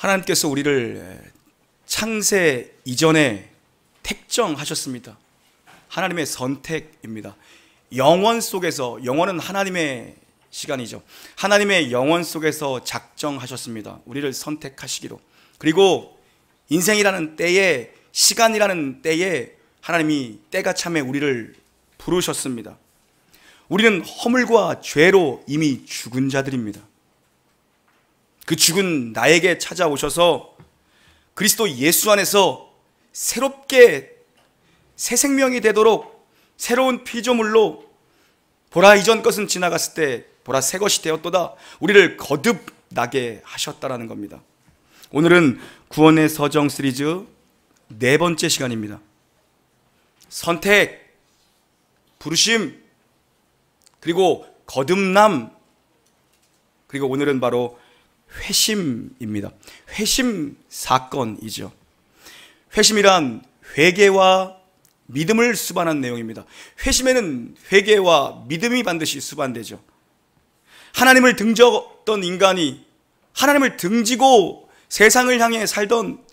하나님께서 우리를 창세 이전에 택정하셨습니다. 하나님의 선택입니다. 영원 속에서, 영원은 하나님의 시간이죠. 하나님의 영원 속에서 작정하셨습니다. 우리를 선택하시기로. 그리고 인생이라는 때에, 시간이라는 때에 하나님이 때가 참에 우리를 부르셨습니다. 우리는 허물과 죄로 이미 죽은 자들입니다. 그 죽은 나에게 찾아오셔서 그리스도 예수 안에서 새롭게 새 생명이 되도록 새로운 피조물로 보라 이전 것은 지나갔을 때 보라 새 것이 되었도다, 우리를 거듭나게 하셨다라는 겁니다. 오늘은 구원의 서정 시리즈 네 번째 시간입니다. 선택, 부르심, 그리고 거듭남, 그리고 오늘은 바로 회심입니다. 회심 사건이죠. 회심이란 회개와 믿음을 수반한 내용입니다. 회심에는 회개와 믿음이 반드시 수반되죠. 하나님을 등졌던 인간이 하나님을 등지고 세상을 향해 살던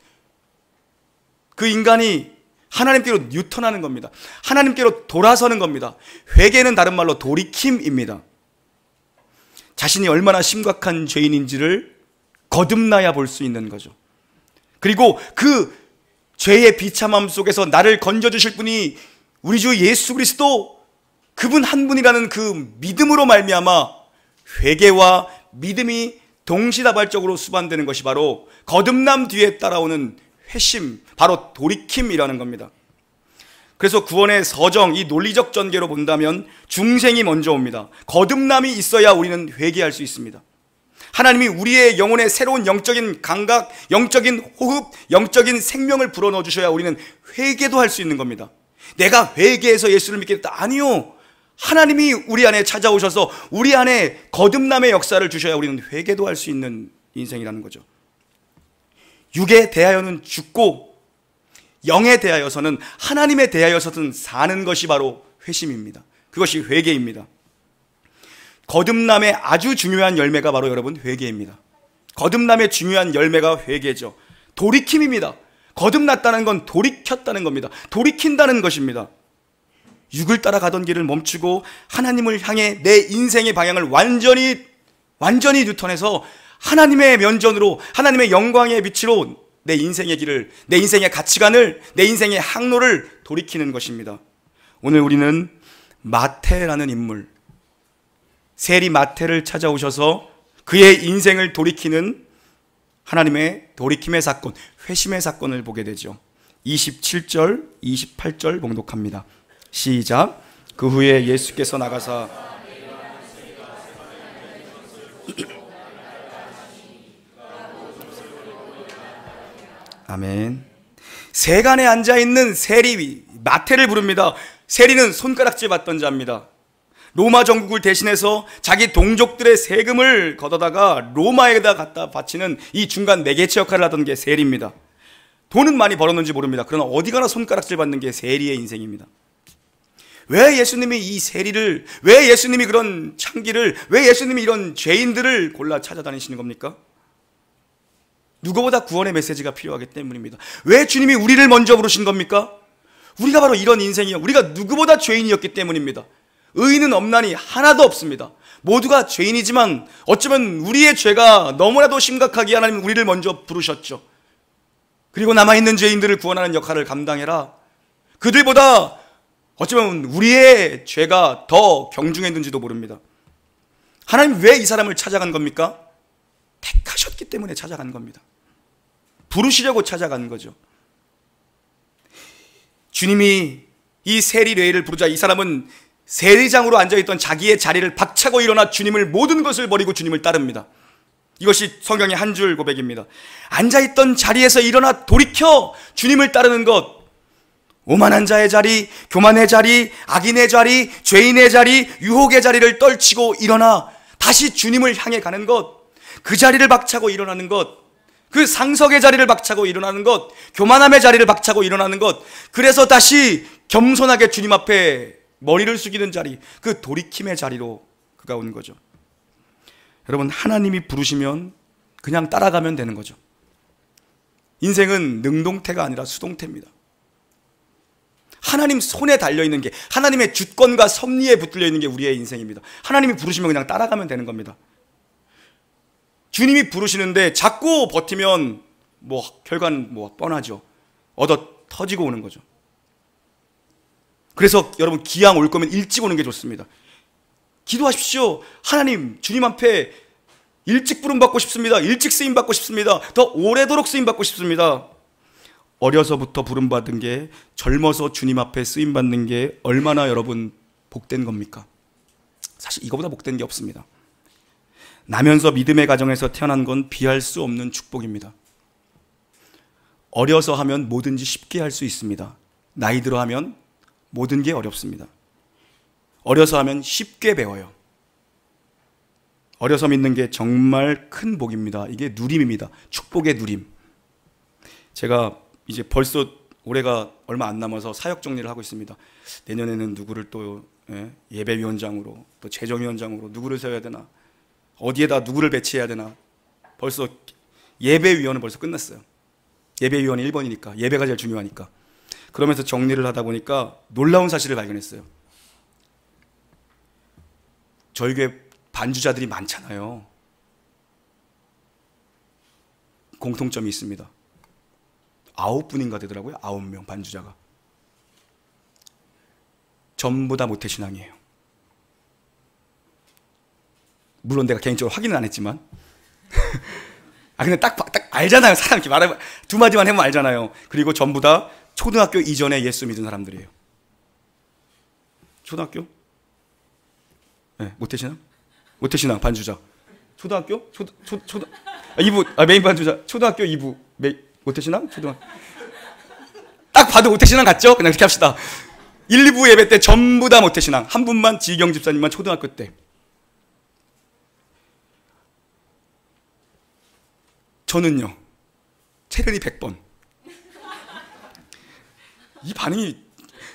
그 인간이 하나님께로 뉴턴하는 겁니다. 하나님께로 돌아서는 겁니다. 회개는 다른 말로 돌이킴입니다. 자신이 얼마나 심각한 죄인인지를 거듭나야 볼 수 있는 거죠. 그리고 그 죄의 비참함 속에서 나를 건져주실 분이 우리 주 예수 그리스도, 그분 한 분이라는 그 믿음으로 말미암아 회개와 믿음이 동시다발적으로 수반되는 것이 바로 거듭남 뒤에 따라오는 회심, 바로 돌이킴이라는 겁니다. 그래서 구원의 서정, 이 논리적 전개로 본다면 중생이 먼저 옵니다. 거듭남이 있어야 우리는 회개할 수 있습니다. 하나님이 우리의 영혼에 새로운 영적인 감각, 영적인 호흡, 영적인 생명을 불어넣어 주셔야 우리는 회개도 할 수 있는 겁니다. 내가 회개해서 예수를 믿겠다, 아니요. 하나님이 우리 안에 찾아오셔서 우리 안에 거듭남의 역사를 주셔야 우리는 회개도 할 수 있는 인생이라는 거죠. 육에 대하여는 죽고 영에 대하여서는, 하나님에 대하여서는 사는 것이 바로 회심입니다. 그것이 회개입니다. 거듭남의 아주 중요한 열매가 바로 여러분 회개입니다. 거듭남의 중요한 열매가 회개죠. 돌이킴입니다. 거듭났다는 건 돌이켰다는 겁니다. 돌이킨다는 것입니다. 육을 따라가던 길을 멈추고 하나님을 향해 내 인생의 방향을 완전히 뉴턴해서 하나님의 면전으로, 하나님의 영광의 빛으로 내 인생의 길을, 내 인생의 가치관을, 내 인생의 항로를 돌이키는 것입니다. 오늘 우리는 마태라는 인물, 세리 마태를 찾아오셔서 그의 인생을 돌이키는 하나님의 돌이킴의 사건, 회심의 사건을 보게 되죠. 27절, 28절 봉독합니다. 시작. 그 후에 예수께서 나가사 아멘. 세간에 앉아있는 세리 마태를 부릅니다. 세리는 손가락질 받던 자입니다. 로마 정국을 대신해서 자기 동족들의 세금을 걷어다가 로마에다 갖다 바치는 이 중간 매개체 역할을 하던 게 세리입니다. 돈은 많이 벌었는지 모릅니다. 그러나 어디 가나 손가락질 받는 게 세리의 인생입니다. 왜 예수님이 이 세리를, 왜 예수님이 그런 창기를, 왜 예수님이 이런 죄인들을 골라 찾아다니시는 겁니까? 누구보다 구원의 메시지가 필요하기 때문입니다. 왜 주님이 우리를 먼저 부르신 겁니까? 우리가 바로 이런 인생이요, 우리가 누구보다 죄인이었기 때문입니다. 의인은 없나니 하나도 없습니다. 모두가 죄인이지만 어쩌면 우리의 죄가 너무나도 심각하기에 하나님은 우리를 먼저 부르셨죠. 그리고 남아있는 죄인들을 구원하는 역할을 감당해라. 그들보다 어쩌면 우리의 죄가 더 경중했는지도 모릅니다. 하나님 왜 이 사람을 찾아간 겁니까? 택하셨기 때문에 찾아간 겁니다. 부르시려고 찾아간 거죠. 주님이 이 세리 레위를 부르자 이 사람은 세리장으로 앉아있던 자기의 자리를 박차고 일어나 주님을, 모든 것을 버리고 주님을 따릅니다. 이것이 성경의 한 줄 고백입니다. 앉아있던 자리에서 일어나 돌이켜 주님을 따르는 것, 오만한 자의 자리, 교만의 자리, 악인의 자리, 죄인의 자리, 유혹의 자리를 떨치고 일어나 다시 주님을 향해 가는 것, 그 자리를 박차고 일어나는 것, 그 상석의 자리를 박차고 일어나는 것, 교만함의 자리를 박차고 일어나는 것, 그래서 다시 겸손하게 주님 앞에 머리를 숙이는 자리, 그 돌이킴의 자리로 그가 온 거죠. 여러분, 하나님이 부르시면 그냥 따라가면 되는 거죠. 인생은 능동태가 아니라 수동태입니다. 하나님 손에 달려있는 게, 하나님의 주권과 섭리에 붙들려 있는 게 우리의 인생입니다. 하나님이 부르시면 그냥 따라가면 되는 겁니다. 주님이 부르시는데 자꾸 버티면 결과는 뻔하죠. 얻어 터지고 오는 거죠. 그래서 여러분, 기왕 올 거면 일찍 오는 게 좋습니다. 기도하십시오. 하나님, 주님 앞에 일찍 부름 받고 싶습니다. 일찍 쓰임 받고 싶습니다. 더 오래도록 쓰임 받고 싶습니다. 어려서부터 부름 받은 게, 젊어서 주님 앞에 쓰임 받는 게 얼마나 여러분 복된 겁니까? 사실 이거보다 복된 게 없습니다. 나면서 믿음의 가정에서 태어난 건 비할 수 없는 축복입니다. 어려서 하면 뭐든지 쉽게 할 수 있습니다. 나이 들어 하면 모든 게 어렵습니다. 어려서 하면 쉽게 배워요. 어려서 믿는 게 정말 큰 복입니다. 이게 누림입니다. 축복의 누림. 제가 이제 벌써 올해가 얼마 안 남아서 사역 정리를 하고 있습니다. 내년에는 누구를 또 예배위원장으로, 또 재정위원장으로 누구를 세워야 되나, 어디에다 누구를 배치해야 되나. 벌써 예배위원은 벌써 끝났어요. 예배위원이 1번이니까, 예배가 제일 중요하니까. 그러면서 정리를 하다 보니까 놀라운 사실을 발견했어요. 저희 교회 반주자들이 많잖아요. 공통점이 있습니다. 9분인가 되더라고요. 9명 반주자가. 전부 다 모태신앙이에요. 물론 내가 개인적으로 확인은 안 했지만 근데 딱 알잖아요. 사람 이렇게 말하면 두 마디만 해보면 알잖아요. 그리고 전부 다 초등학교 이전에 예수 믿은 사람들이에요. 초등학교? 네, 모태신앙 반주자. 초등학교? 메인 반주자. 초등학교 2부. 모태신앙? 초등학교. 딱 봐도 모태신앙 같죠? 그냥 이렇게 합시다. 1, 2부 예배 때 전부 다 모태신앙. 한 분만, 지경 집사님만 초등학교 때. 저는요, 체르니 100번. 이 반응이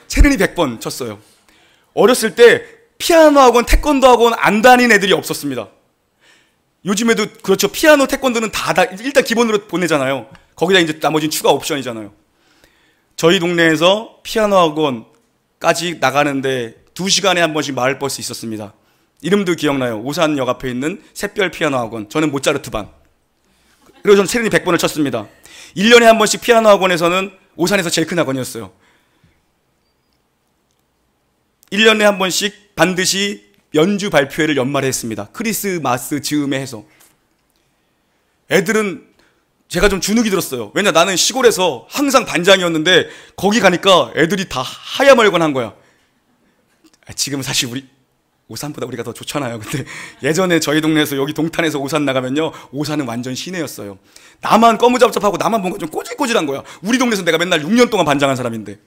체르니 100번 쳤어요. 어렸을 때 피아노 학원, 태권도 학원 안 다닌 애들이 없었습니다. 요즘에도 그렇죠. 피아노, 태권도는 다 일단 기본으로 보내잖아요. 거기다 이제 나머지는 추가 옵션이잖아요. 저희 동네에서 피아노 학원까지 나가는데 2시간에 한 번씩 마을버스 있었습니다. 이름도 기억나요. 오산역 앞에 있는 샛별 피아노 학원. 저는 모차르트 반. 그리고 저는 체르니 100번을 쳤습니다. 1년에 한 번씩 피아노 학원에서는 오산에서 제일 큰 학원이었어요. 1년에 한 번씩 반드시 연주 발표회를 연말에 했습니다. 크리스마스 즈음에 해서. 애들은 제가 좀 주눅이 들었어요. 왜냐, 나는 시골에서 항상 반장이었는데 거기 가니까 애들이 다 하야멀건한 거야. 지금은 사실 우리 오산보다 우리가 더 좋잖아요. 근데 예전에 저희 동네에서 여기 동탄에서 오산 나가면요, 오산은 완전 시내였어요. 나만 꺼무잡잡하고 나만 뭔가 좀 꼬질꼬질한 거야. 우리 동네에서 내가 맨날 6년 동안 반장한 사람인데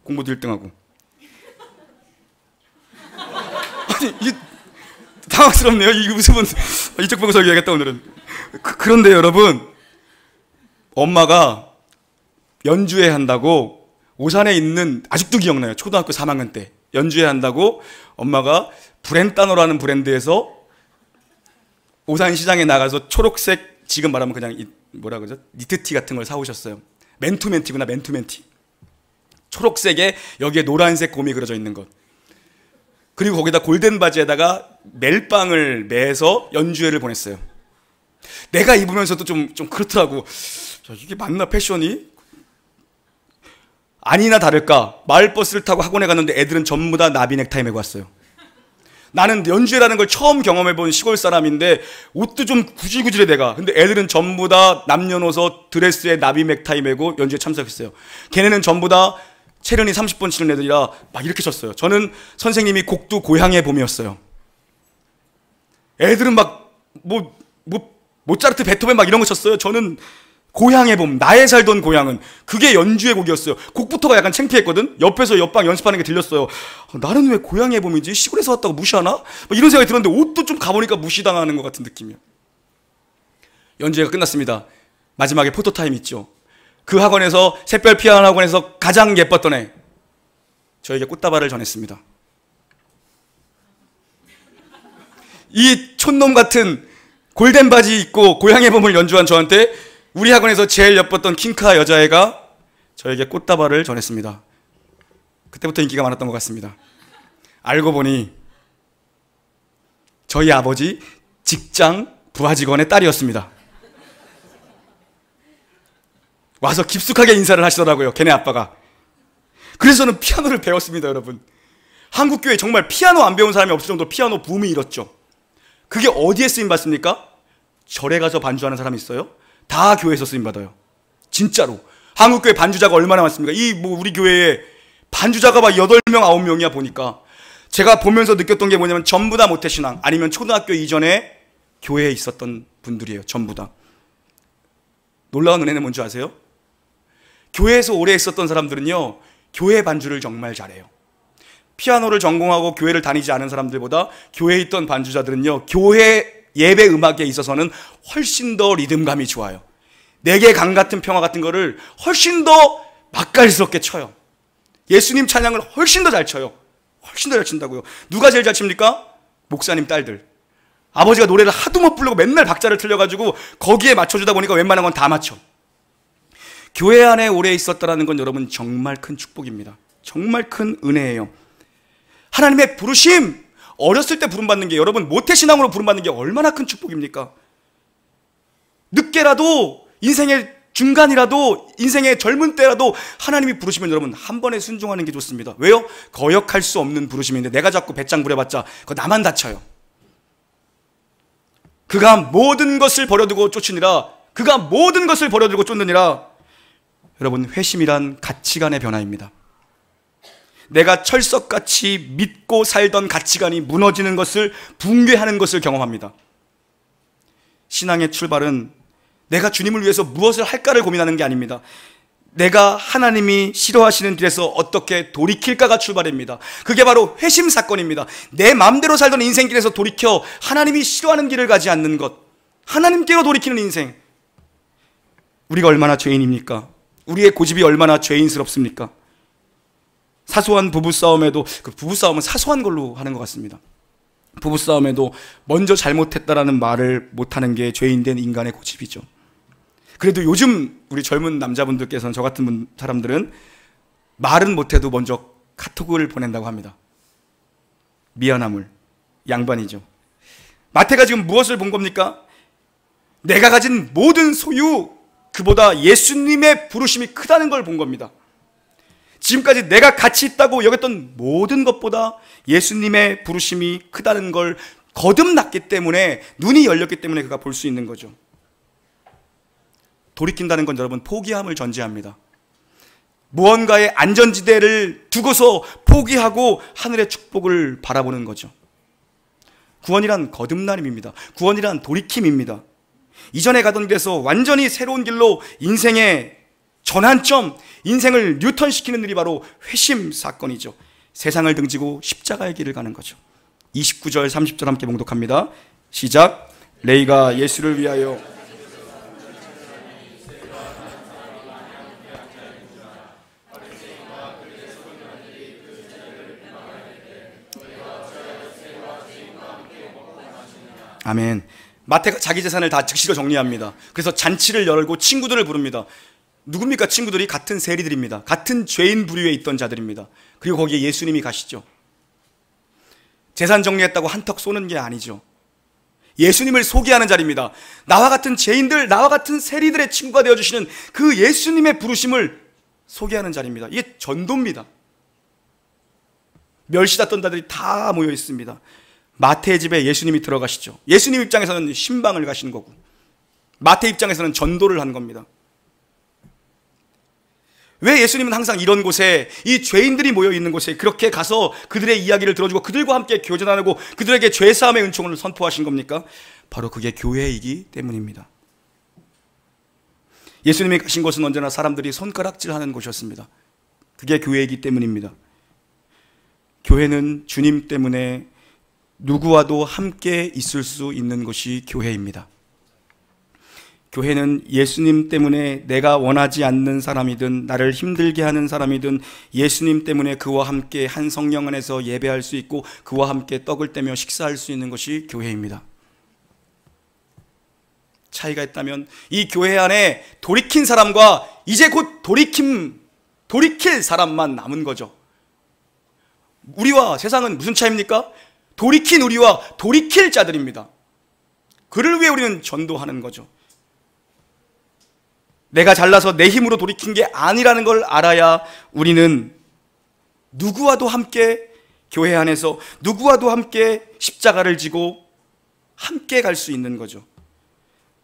공부도 1등하고. 아니, 이게 당황스럽네요. 이 모습은 이쪽 보고서 얘기하겠다 오늘은. 그런데 여러분, 엄마가 연주회 한다고 오산에 있는, 아직도 기억나요. 초등학교 3학년 때 연주회 한다고 엄마가 브랜따노라는 브랜드에서 오산시장에 나가서 초록색, 지금 말하면 그냥 뭐라 그러죠? 니트티 같은 걸 사오셨어요. 맨투맨티구나, 맨투맨티. 초록색에 여기에 노란색 곰이 그려져 있는 것. 그리고 거기다 골든 바지에다가 멜빵을 매서 연주회를 보냈어요. 내가 입으면서도 좀 그렇더라고. 이게 맞나, 패션이? 아니나 다를까 마을버스를 타고 학원에 갔는데 애들은 전부 다 나비 넥타이 메고 왔어요. 나는 연주회라는 걸 처음 경험해본 시골 사람인데 옷도 좀 구질구질해 내가. 근데 애들은 전부 다 남녀노소 드레스에 나비 넥타이 메고 연주회 참석했어요. 걔네는 전부 다 체르니 30번 치는 애들이라 막 이렇게 쳤어요. 저는 선생님이 곡도 고향의 봄이었어요. 애들은 막 모차르트, 베토벤 막 이런 거 쳤어요. 저는 고향의 봄, 나의 살던 고향은, 그게 연주의 곡이었어요. 곡부터가 약간 창피했거든. 옆에서 옆방 연습하는 게 들렸어요. 나는 왜 고향의 봄이지? 시골에서 왔다고 무시하나? 이런 생각이 들었는데 옷도 좀 가보니까 무시당하는 것 같은 느낌이야. 연주회가 끝났습니다. 마지막에 포토타임 있죠. 그 학원에서, 샛별 피아노 학원에서 가장 예뻤던 애, 저에게 꽃다발을 전했습니다. 이 촌놈 같은 골덴 바지 입고 고향의 봄을 연주한 저한테 우리 학원에서 제일 예뻤던 킹카 여자애가 저에게 꽃다발을 전했습니다. 그때부터 인기가 많았던 것 같습니다. 알고 보니 저희 아버지 직장 부하 직원의 딸이었습니다. 와서 깊숙하게 인사를 하시더라고요, 걔네 아빠가. 그래서 저는 피아노를 배웠습니다, 여러분. 한국교회 정말 피아노 안 배운 사람이 없을 정도로 피아노 붐이 일었죠. 그게 어디에 쓰임받습니까? 절에 가서 반주하는 사람이 있어요? 다 교회에서 쓰임받아요. 진짜로. 한국교회 반주자가 얼마나 많습니까? 우리 교회에 반주자가 막 8명, 9명이야, 보니까. 제가 보면서 느꼈던 게 뭐냐면 전부 다 모태신앙, 아니면 초등학교 이전에 교회에 있었던 분들이에요. 전부 다. 놀라운 은혜는 뭔지 아세요? 교회에서 오래 있었던 사람들은요, 교회 반주를 정말 잘해요. 피아노를 전공하고 교회를 다니지 않은 사람들보다 교회에 있던 반주자들은요, 교회 예배 음악에 있어서는 훨씬 더 리듬감이 좋아요. 내게 강 같은 평화 같은 거를 훨씬 더 맛깔스럽게 쳐요. 예수님 찬양을 훨씬 더 잘 쳐요. 훨씬 더 잘 친다고요. 누가 제일 잘 칩니까? 목사님 딸들. 아버지가 노래를 하도 못 부르고 맨날 박자를 틀려가지고 거기에 맞춰주다 보니까 웬만한 건 다 맞춰. 교회 안에 오래 있었다는 건 여러분 정말 큰 축복입니다. 정말 큰 은혜예요. 하나님의 부르심, 어렸을 때 부름받는 게, 여러분 모태신앙으로 부름받는 게 얼마나 큰 축복입니까? 늦게라도, 인생의 중간이라도, 인생의 젊은 때라도 하나님이 부르시면 여러분 한 번에 순종하는 게 좋습니다. 왜요? 거역할 수 없는 부르심인데 내가 자꾸 배짱 부려봤자 그거 나만 다쳐요. 그가 모든 것을 버려두고 쫓으니라, 그가 모든 것을 버려두고 쫓느니라. 여러분, 회심이란 가치관의 변화입니다. 내가 철석같이 믿고 살던 가치관이 무너지는 것을, 붕괴하는 것을 경험합니다. 신앙의 출발은 내가 주님을 위해서 무엇을 할까를 고민하는 게 아닙니다. 내가 하나님이 싫어하시는 길에서 어떻게 돌이킬까가 출발입니다. 그게 바로 회심 사건입니다. 내 마음대로 살던 인생길에서 돌이켜 하나님이 싫어하는 길을 가지 않는 것, 하나님께로 돌이키는 인생. 우리가 얼마나 죄인입니까? 우리의 고집이 얼마나 죄인스럽습니까? 사소한 부부싸움에도, 그 부부싸움은 사소한 걸로 하는 것 같습니다. 부부싸움에도 먼저 잘못했다라는 말을 못하는 게 죄인된 인간의 고집이죠. 그래도 요즘 우리 젊은 남자분들께서는, 저 같은 사람들은 말은 못해도 먼저 카톡을 보낸다고 합니다. 미안함을. 양반이죠. 마태가 지금 무엇을 본 겁니까? 내가 가진 모든 소유, 그보다 예수님의 부르심이 크다는 걸 본 겁니다. 지금까지 내가 가치 있다고 여겼던 모든 것보다 예수님의 부르심이 크다는 걸 거듭났기 때문에, 눈이 열렸기 때문에 그가 볼 수 있는 거죠. 돌이킨다는 건 여러분 포기함을 전제합니다. 무언가의 안전지대를 두고서 포기하고 하늘의 축복을 바라보는 거죠. 구원이란 거듭남입니다. 구원이란 돌이킴입니다. 이전에 가던 길에서 완전히 새로운 길로 인생의 전환점, 인생을 뉴턴시키는 일이 바로 회심 사건이죠. 세상을 등지고 십자가의 길을 가는 거죠. 29절 30절 함께 봉독합니다. 시작. 레이가 예수를 위하여 아멘. 마태가 자기 재산을 다 즉시로 정리합니다. 그래서 잔치를 열고 친구들을 부릅니다. 누굽니까? 친구들이 같은 세리들입니다. 같은 죄인 부류에 있던 자들입니다. 그리고 거기에 예수님이 가시죠. 재산 정리했다고 한턱 쏘는 게 아니죠. 예수님을 소개하는 자리입니다. 나와 같은 죄인들, 나와 같은 세리들의 친구가 되어주시는 그 예수님의 부르심을 소개하는 자리입니다. 이게 전도입니다. 멸시받던 자들이 다 모여 있습니다. 마태의 집에 예수님이 들어가시죠. 예수님 입장에서는 신방을 가신 거고, 마태 입장에서는 전도를 한 겁니다. 왜 예수님은 항상 이런 곳에, 이 죄인들이 모여 있는 곳에 그렇게 가서 그들의 이야기를 들어주고 그들과 함께 교제나누고 그들에게 죄사함의 은총을 선포하신 겁니까? 바로 그게 교회이기 때문입니다. 예수님이 가신 곳은 언제나 사람들이 손가락질하는 곳이었습니다. 그게 교회이기 때문입니다. 교회는 주님 때문에 누구와도 함께 있을 수 있는 곳이 교회입니다. 교회는 예수님 때문에 내가 원하지 않는 사람이든 나를 힘들게 하는 사람이든 예수님 때문에 그와 함께 한 성령 안에서 예배할 수 있고 그와 함께 떡을 떼며 식사할 수 있는 것이 교회입니다. 차이가 있다면 이 교회 안에 돌이킨 사람과 이제 곧 돌이킬 사람만 남은 거죠. 우리와 세상은 무슨 차이입니까? 돌이킨 우리와 돌이킬 자들입니다. 그를 위해 우리는 전도하는 거죠. 내가 잘나서 내 힘으로 돌이킨 게 아니라는 걸 알아야 우리는 누구와도 함께 교회 안에서 누구와도 함께 십자가를 지고 함께 갈 수 있는 거죠.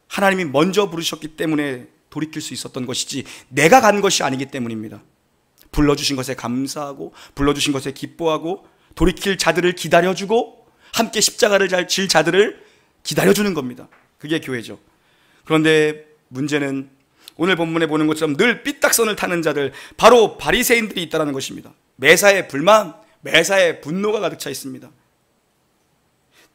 하나님이 먼저 부르셨기 때문에 돌이킬 수 있었던 것이지 내가 간 것이 아니기 때문입니다. 불러주신 것에 감사하고 불러주신 것에 기뻐하고 돌이킬 자들을 기다려주고 함께 십자가를 질 자들을 기다려주는 겁니다. 그게 교회죠. 그런데 문제는 오늘 본문에 보는 것처럼 늘 삐딱선을 타는 자들, 바로 바리새인들이 있다는 것입니다. 매사에 불만, 매사에 분노가 가득 차 있습니다.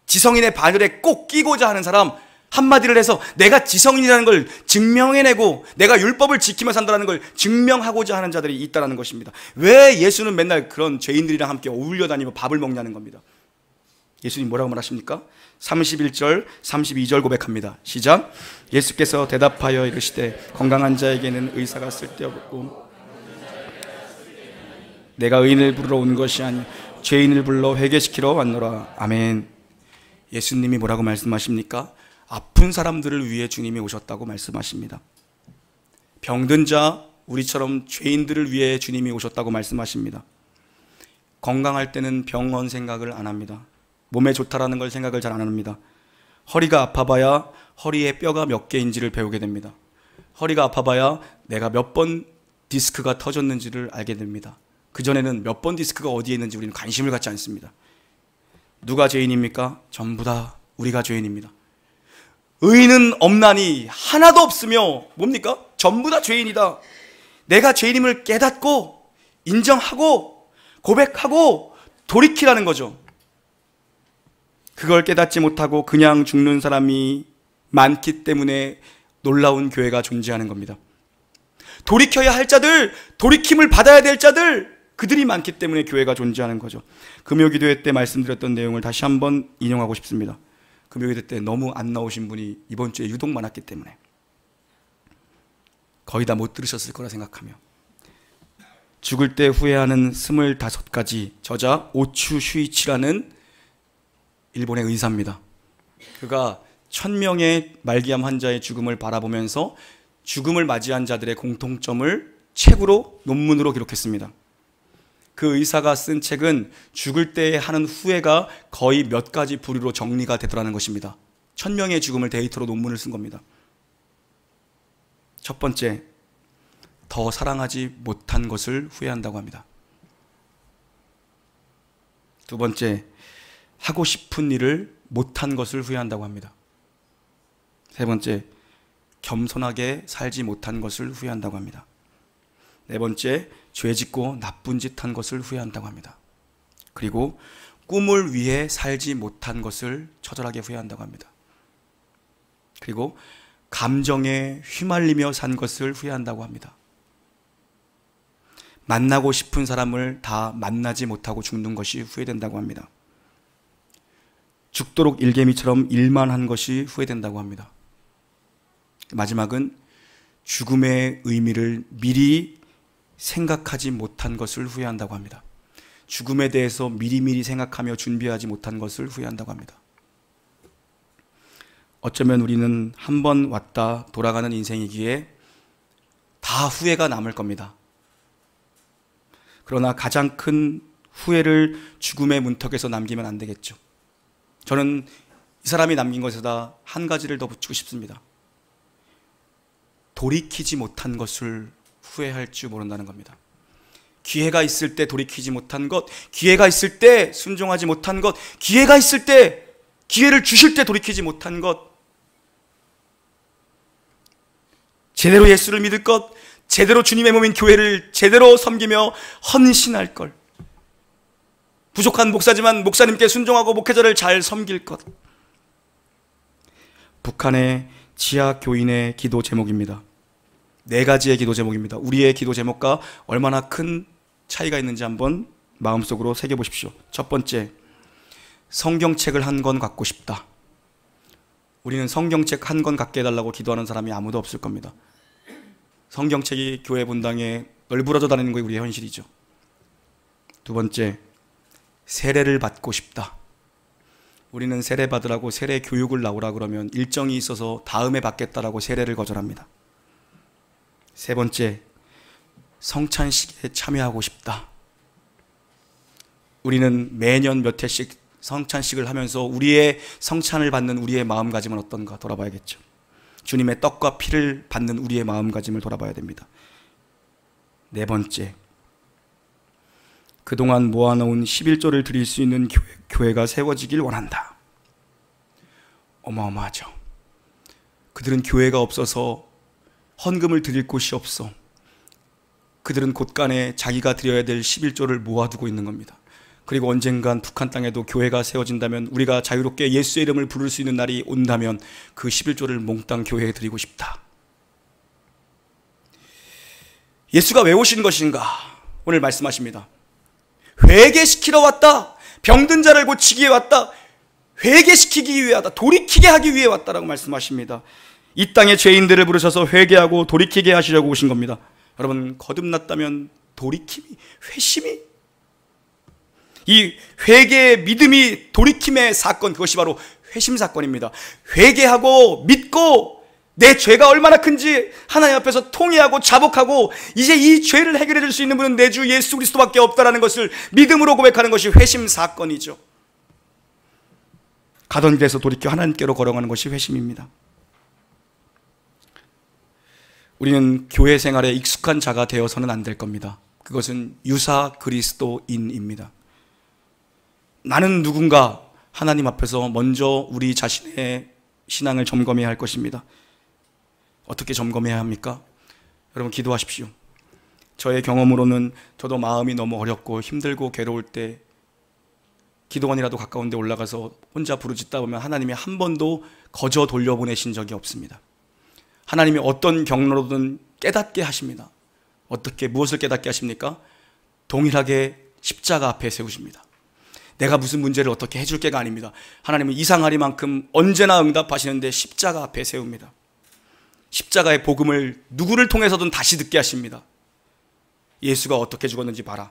지성인의 바늘에 꼭 끼고자 하는 사람, 한마디를 해서 내가 지성인이라는 걸 증명해내고 내가 율법을 지키며 산다는 걸 증명하고자 하는 자들이 있다는 것입니다. 왜 예수는 맨날 그런 죄인들이랑 함께 어울려 다니며 밥을 먹냐는 겁니다. 예수님 뭐라고 말하십니까? 31절, 32절 고백합니다. 시작. 예수께서 대답하여 이르시되 건강한 자에게는 의사가 쓸데없고 내가 의인을 부르러 온 것이 아니 죄인을 불러 회개시키러 왔노라. 아멘. 예수님이 뭐라고 말씀하십니까? 아픈 사람들을 위해 주님이 오셨다고 말씀하십니다. 병든 자, 우리처럼 죄인들을 위해 주님이 오셨다고 말씀하십니다. 건강할 때는 병원 생각을 안 합니다. 몸에 좋다라는 걸 생각을 잘 안 합니다. 허리가 아파봐야 허리에 뼈가 몇 개인지를 배우게 됩니다. 허리가 아파봐야 내가 몇 번 디스크가 터졌는지를 알게 됩니다. 그전에는 몇 번 디스크가 어디에 있는지 우리는 관심을 갖지 않습니다. 누가 죄인입니까? 전부 다 우리가 죄인입니다. 의인은 없나니 하나도 없으며 뭡니까? 전부 다 죄인이다. 내가 죄인임을 깨닫고 인정하고 고백하고 돌이키라는 거죠. 그걸 깨닫지 못하고 그냥 죽는 사람이 많기 때문에 놀라운 교회가 존재하는 겁니다. 돌이켜야 할 자들, 돌이킴을 받아야 될 자들, 그들이 많기 때문에 교회가 존재하는 거죠. 금요기도회 때 말씀드렸던 내용을 다시 한번 인용하고 싶습니다. 금요기도 때 너무 안 나오신 분이 이번 주에 유독 많았기 때문에 거의 다 못 들으셨을 거라 생각하며, 죽을 때 후회하는 25가지, 저자 오추 슈이치라는 일본의 의사입니다. 그가 1000명의 말기암 환자의 죽음을 바라보면서 죽음을 맞이한 자들의 공통점을 책으로, 논문으로 기록했습니다. 그 의사가 쓴 책은 죽을 때 하는 후회가 거의 몇 가지 부류로 정리가 되더라는 것입니다. 1000명의 죽음을 데이터로 논문을 쓴 겁니다. 첫 번째, 더 사랑하지 못한 것을 후회한다고 합니다. 두 번째, 하고 싶은 일을 못한 것을 후회한다고 합니다. 세 번째, 겸손하게 살지 못한 것을 후회한다고 합니다. 네 번째, 죄 짓고 나쁜 짓 한 것을 후회한다고 합니다. 그리고 꿈을 위해 살지 못한 것을 처절하게 후회한다고 합니다. 그리고 감정에 휘말리며 산 것을 후회한다고 합니다. 만나고 싶은 사람을 다 만나지 못하고 죽는 것이 후회된다고 합니다. 죽도록 일개미처럼 일만 한 것이 후회된다고 합니다. 마지막은 죽음의 의미를 미리 생각하지 못한 것을 후회한다고 합니다. 죽음에 대해서 미리미리 생각하며 준비하지 못한 것을 후회한다고 합니다. 어쩌면 우리는 한 번 왔다 돌아가는 인생이기에 다 후회가 남을 겁니다. 그러나 가장 큰 후회를 죽음의 문턱에서 남기면 안 되겠죠. 저는 이 사람이 남긴 것에다 한 가지를 더 붙이고 싶습니다. 돌이키지 못한 것을 후회할 줄 모른다는 겁니다. 기회가 있을 때 돌이키지 못한 것, 기회가 있을 때 순종하지 못한 것, 기회가 있을 때, 기회를 주실 때 돌이키지 못한 것, 제대로 예수를 믿을 것, 제대로 주님의 몸인 교회를 제대로 섬기며 헌신할 걸, 부족한 목사지만 목사님께 순종하고 목회자를 잘 섬길 것. 북한의 지하 교인의 기도 제목입니다. 4가지의 기도 제목입니다. 우리의 기도 제목과 얼마나 큰 차이가 있는지 한번 마음속으로 새겨보십시오. 첫 번째, 성경책을 한 권 갖고 싶다. 우리는 성경책 한 권 갖게 해달라고 기도하는 사람이 아무도 없을 겁니다. 성경책이 교회 분당에 널브러져 다니는 것이 우리의 현실이죠. 두 번째, 세례를 받고 싶다. 우리는 세례 받으라고 세례 교육을 나오라 그러면 일정이 있어서 다음에 받겠다라고 세례를 거절합니다. 세 번째, 성찬식에 참여하고 싶다. 우리는 매년 몇 회씩 성찬식을 하면서 우리의 성찬을 받는 우리의 마음가짐은 어떤가 돌아봐야겠죠. 주님의 떡과 피를 받는 우리의 마음가짐을 돌아봐야 됩니다. 네 번째, 그동안 모아놓은 11조를 드릴 수 있는 교회가 세워지길 원한다. 어마어마하죠. 그들은 교회가 없어서 헌금을 드릴 곳이 없어. 그들은 곳간에 자기가 드려야 될 11조를 모아두고 있는 겁니다. 그리고 언젠간 북한 땅에도 교회가 세워진다면, 우리가 자유롭게 예수의 이름을 부를 수 있는 날이 온다면 그 11조를 몽땅 교회에 드리고 싶다. 예수가 왜 오신 것인가? 오늘 말씀하십니다. 회개시키러 왔다. 병든 자를 고치기 위해 왔다. 회개시키기 위해 왔다. 돌이키게 하기 위해 왔다라고 말씀하십니다. 이 땅의 죄인들을 부르셔서 회개하고 돌이키게 하시려고 오신 겁니다. 여러분, 거듭났다면 돌이킴이, 회심이, 이 회개의 믿음이 돌이킴의 사건, 그것이 바로 회심 사건입니다. 회개하고 믿고 내 죄가 얼마나 큰지 하나님 앞에서 통회하고 자복하고 이제 이 죄를 해결해 줄 수 있는 분은 내 주 예수 그리스도밖에 없다라는 것을 믿음으로 고백하는 것이 회심 사건이죠. 가던 길에서 돌이켜 하나님께로 걸어가는 것이 회심입니다. 우리는 교회 생활에 익숙한 자가 되어서는 안 될 겁니다. 그것은 유사 그리스도인입니다. 나는 누군가, 하나님 앞에서 먼저 우리 자신의 신앙을 점검해야 할 것입니다. 어떻게 점검해야 합니까? 여러분, 기도하십시오. 저의 경험으로는 저도 마음이 너무 어렵고 힘들고 괴로울 때 기도원이라도 가까운 데 올라가서 혼자 부르짖다 보면 하나님이 한 번도 거저 돌려보내신 적이 없습니다. 하나님이 어떤 경로로든 깨닫게 하십니다. 어떻게, 무엇을 깨닫게 하십니까? 동일하게 십자가 앞에 세우십니다. 내가 무슨 문제를 어떻게 해줄 게가 아닙니다. 하나님은 이상하리만큼 언제나 응답하시는데 십자가 앞에 세웁니다. 십자가의 복음을 누구를 통해서든 다시 듣게 하십니다. 예수가 어떻게 죽었는지 봐라.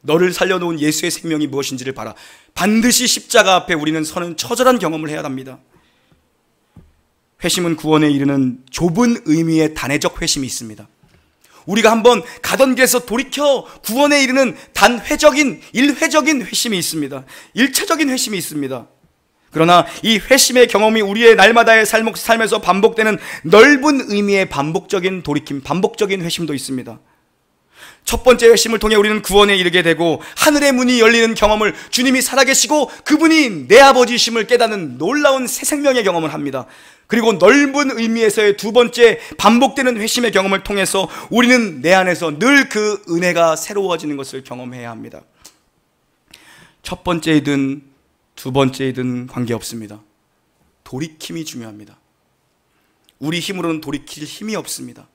너를 살려놓은 예수의 생명이 무엇인지를 봐라. 반드시 십자가 앞에 우리는 서는 처절한 경험을 해야 합니다. 회심은 구원에 이르는 좁은 의미의 단회적 회심이 있습니다. 우리가 한번 가던 길에서 돌이켜 구원에 이르는 단회적인, 일회적인 회심이 있습니다. 일차적인 회심이 있습니다. 그러나 이 회심의 경험이 우리의 날마다의 삶에서 반복되는 넓은 의미의 반복적인 돌이킴, 반복적인 회심도 있습니다. 첫 번째 회심을 통해 우리는 구원에 이르게 되고 하늘의 문이 열리는 경험을, 주님이 살아계시고 그분이 내 아버지심을 깨닫는 놀라운 새 생명의 경험을 합니다. 그리고 넓은 의미에서의 두 번째 반복되는 회심의 경험을 통해서 우리는 내 안에서 늘 그 은혜가 새로워지는 것을 경험해야 합니다. 첫 번째이든 두 번째이든 관계없습니다. 돌이킴이 중요합니다. 우리 힘으로는 돌이킬 힘이 없습니다.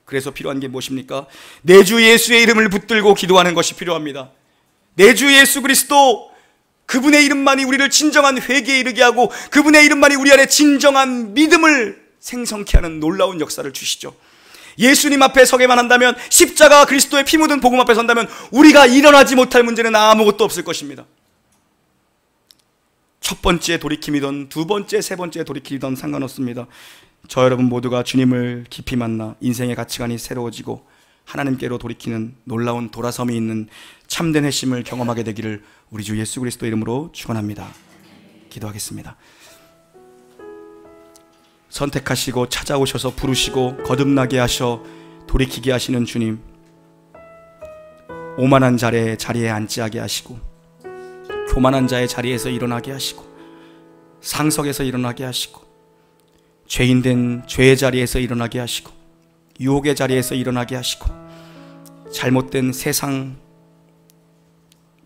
그래서 필요한 게 무엇입니까? 내 주 예수의 이름을 붙들고 기도하는 것이 필요합니다. 내 주 예수 그리스도, 그분의 이름만이 우리를 진정한 회개에 이르게 하고 그분의 이름만이 우리 안에 진정한 믿음을 생성케 하는 놀라운 역사를 주시죠. 예수님 앞에 서게만 한다면, 십자가 그리스도의 피 묻은 복음 앞에 선다면 우리가 일어나지 못할 문제는 아무것도 없을 것입니다. 첫 번째 돌이킴이든 두 번째, 세 번째 돌이킴이든 상관없습니다. 저 여러분 모두가 주님을 깊이 만나 인생의 가치관이 새로워지고 하나님께로 돌이키는 놀라운 돌아섬이 있는 참된 회심을 경험하게 되기를 우리 주 예수 그리스도 이름으로 축원합니다. 기도하겠습니다. 선택하시고 찾아오셔서 부르시고 거듭나게 하셔 돌이키게 하시는 주님, 오만한 자리에 앉지 하게 하시고 교만한 자의 자리에서 일어나게 하시고 상석에서 일어나게 하시고 죄인된 죄의 자리에서 일어나게 하시고 유혹의 자리에서 일어나게 하시고 잘못된 세상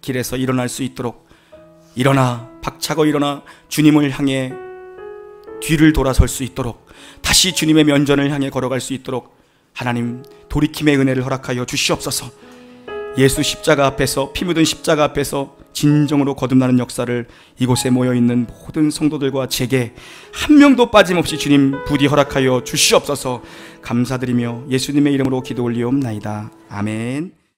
길에서 일어날 수 있도록 박차고 일어나 주님을 향해 뒤를 돌아설 수 있도록, 다시 주님의 면전을 향해 걸어갈 수 있도록 하나님 돌이킴의 은혜를 허락하여 주시옵소서. 예수 십자가 앞에서, 피 묻은 십자가 앞에서 진정으로 거듭나는 역사를 이곳에 모여있는 모든 성도들과 제게 한 명도 빠짐없이 주님 부디 허락하여 주시옵소서. 감사드리며 예수님의 이름으로 기도 올리옵나이다. 아멘.